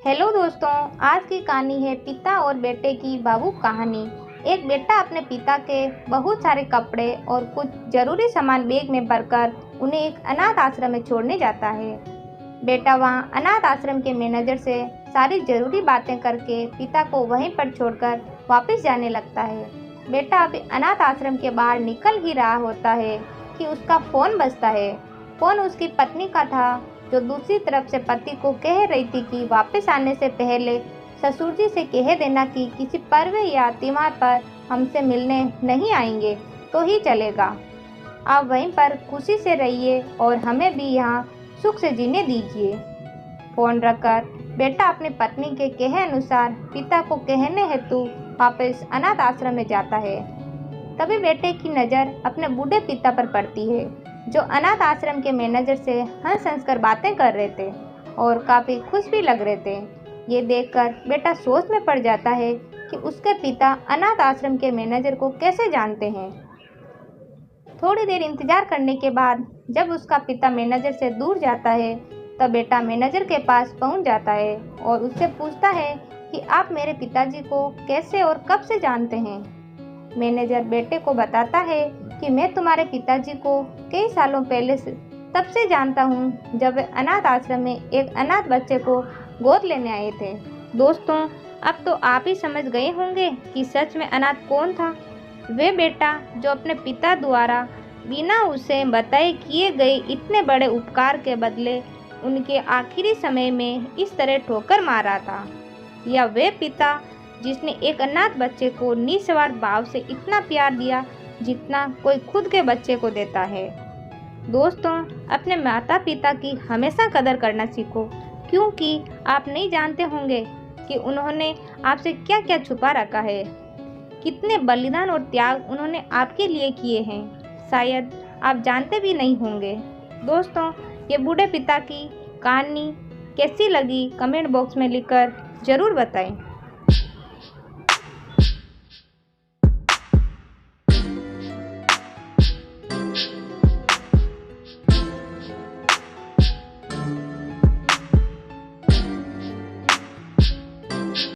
Hello दोस्तों, आज की कहानी है पिता और बेटे की भावुक कहानी। एक बेटा अपने पिता के बहुत सारे कपड़े और कुछ जरूरी सामान बैग में भरकर उन्हें एक अनाथ आश्रम में छोड़ने जाता है। बेटा वहां अनाथ आश्रम के मैनेजर से सारी जरूरी बातें करके पिता को वहीं पर छोड़कर वापस जाने लगता है। बेटा अभी अनाथ आश्रम के बाहर निकल ही रहा होता है कि उसका फोन बजता है। फोन उसकी पत्नी का था, जो दूसरी तरफ से पति को कह रही थी कि वापस आने से पहले ससुर जी से कह देना कि किसी पर्व या त्योहार पर हमसे मिलने नहीं आएंगे तो ही चलेगा। आप वहीं पर खुशी से रहिए और हमें भी यहाँ सुख से जीने दीजिए। फोन रखकर बेटा अपनी पत्नी के कहे अनुसार पिता को कहने हेतु वापस अनाथ आश्रम में जाता है। तभी बेटे की नज़र अपने बूढ़े पिता पर पड़ती है, जो अनाथ आश्रम के मैनेजर से हंस हंस कर बातें कर रहे थे और काफ़ी खुश भी लग रहे थे। ये देखकर बेटा सोच में पड़ जाता है कि उसके पिता अनाथ आश्रम के मैनेजर को कैसे जानते हैं। थोड़ी देर इंतजार करने के बाद जब उसका पिता मैनेजर से दूर जाता है, तब बेटा मैनेजर के पास पहुंच जाता है और उससे पूछता है कि आप मेरे पिताजी को कैसे और कब से जानते हैं। मैनेजर बेटे को बताता है कि मैं तुम्हारे पिताजी को कई सालों पहले से तब से जानता हूँ जब वे अनाथ आश्रम में एक अनाथ बच्चे को गोद लेने आए थे। दोस्तों, अब तो आप ही समझ गए होंगे कि सच में अनाथ कौन था। वे बेटा जो अपने पिता द्वारा बिना उसे बताए किए गए इतने बड़े उपकार के बदले उनके आखिरी समय में इस तरह ठोकर मारा था, या वे पिता जिसने एक अनाथ बच्चे को निस्वार्थ भाव से इतना प्यार दिया जितना कोई खुद के बच्चे को देता है। दोस्तों, अपने माता पिता की हमेशा कदर करना सीखो, क्योंकि आप नहीं जानते होंगे कि उन्होंने आपसे क्या क्या छुपा रखा है, कितने बलिदान और त्याग उन्होंने आपके लिए किए हैं, शायद आप जानते भी नहीं होंगे। दोस्तों, ये बूढ़े पिता की कहानी कैसी लगी कमेंट बॉक्स में लिखकर ज़रूर बताएं।